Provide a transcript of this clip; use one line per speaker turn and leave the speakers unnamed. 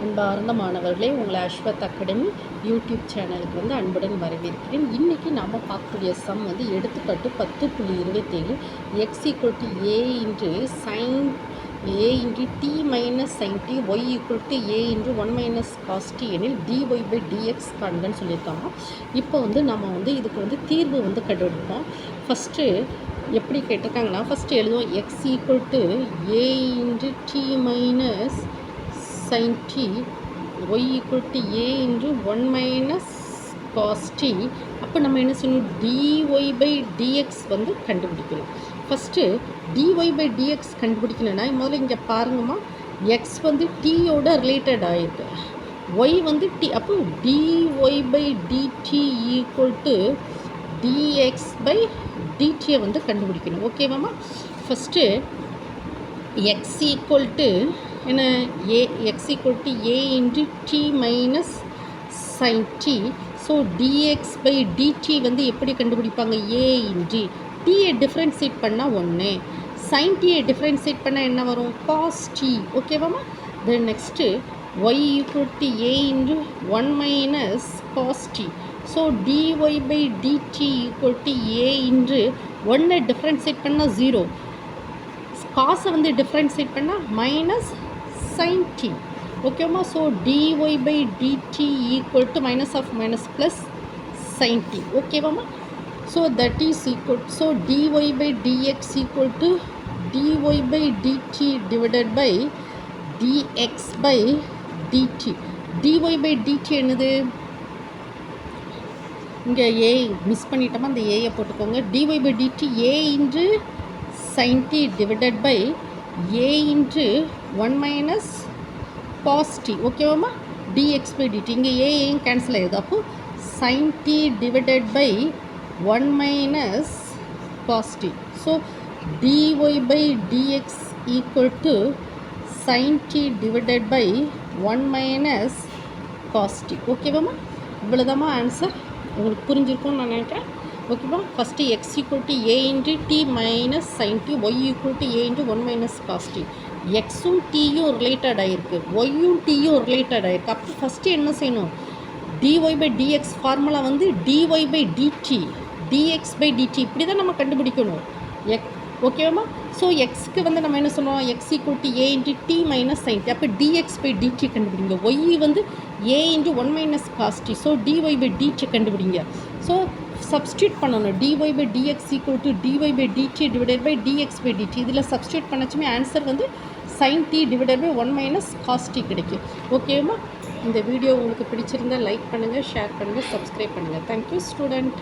அன்பார்ந்த மாணவர்களே, உங்களை அஸ்வத் அகாடமி யூடியூப் சேனலுக்கு அன்புடன் வரவேற்கிறேன். இன்றைக்கி நம்ம பார்க்கக்கூடிய சம் எடுத்துக்காட்டு 10.27 x equal to a into sine a into t minus sine t y equal to a into 1 minus cos t எனில் dy பை dx காண்கன்னு சொல்லியிருக்காங்க. இப்போ நம்ம இதுக்கு தீர்வு கண்டுபிடிப்போம். ஃபஸ்ட்டு எப்படி கேட்டிருக்காங்கன்னா, ஃபஸ்ட்டு எழுதுவோம் x equal to a into t minus sin t y equal to a into 1 minus cos t. அப்போ நம்ம என்ன செய்யணும், dy by dx கண்டுபிடிக்கணும். ஃபஸ்ட்டு dy by dx கண்டுபிடிக்கணும்னா முதல்ல இங்கே பாருங்கம்மா, x t-யோட ரிலேட்டட் ஆகிருக்கு, y t. அப்போ dy by dt equal to dx by dt-யை கண்டுபிடிக்கணும். ஓகேவாம்மா? ஃபஸ்ட்டு x ஈக்குவல் டு என்ன, x equal to a into t minus sine t. So dx by dt எப்படி கண்டுபிடிப்பாங்க, a இன்ட்டு டீயை டிஃப்ரென்ஷியேட் பண்ணால் 1, சைன் டீயை டிஃப்ரென்ஷியேட் பண்ணால் என்ன வரும், காஸ் டி. ஓகேவாம்மா? Then next y equal to a into 1 minus cos t. So dy by dt equal to a into 1 differentiate பண்ணால் 0, காசை டிஃப்ரென்ஷியேட் பண்ணால் மைனஸ் sin t. ஓகேவா? So dy by dt equal to minus of minus plus sin t. ஓகேவாம்மா? So that is equal, so dy by dx equal to dy by dt divided by dx by dt. dy by dt என்னது, இங்கே a miss பண்ணிட்டோமா, அந்த ஏயை போட்டுக்கோங்க. dy by dt a into sin t divided by a into 1 minus cos t. ஓகேவாம்மா? dx by dt இங்கே ஏயும் cancel ஆகிடுது. அப்போ sin t divided by 1 minus cos t. So dy by dx equal to sin t divided by 1 minus cos t. ஓகேவாம்மா? இவ்வளோதாம்மா answer. உங்களுக்கு புரிஞ்சிருக்கும்னு நான் நினைக்கிறேன். ஓகேவா? First x equal to a into t minus sine t, y equal to a into 1 minus cos t. எக்ஸும் டீயும் related ஆகிருக்கு, ஒய்யும் டீயும் ரிலேட்டட் ஆகிருக்கு. அப்போ ஃபஸ்ட்டு என்ன செய்யணும், dy by dx formula dy by dt, dx by dt இப்படி தான் நம்ம கண்டுபிடிக்கணும். ஓகேவாம்மா? ஸோ எக்ஸுக்கு நம்ம என்ன சொன்னோம், x equal to a into t minus sine t. அப்போ dx பை dt கண்டுபிடிங்க. Y a into 1 minus cos t. So dy by dt கண்டுபிடிங்க. ஸோ சப்ஸ்டியூட் பண்ணணும், dy by dx equal to dy by dt divided by dx by dt. இதில் substitute பண்ணச்சுமே answer sin t divided by 1 minus cos t கிடைக்கும். ஓகேவா? இந்த video உங்களுக்கு பிடிச்சிருந்தால் like பண்ணுங்கள், ஷேர் பண்ணுங்கள், சப்ஸ்கிரைப் பண்ணுங்கள். Thank you student.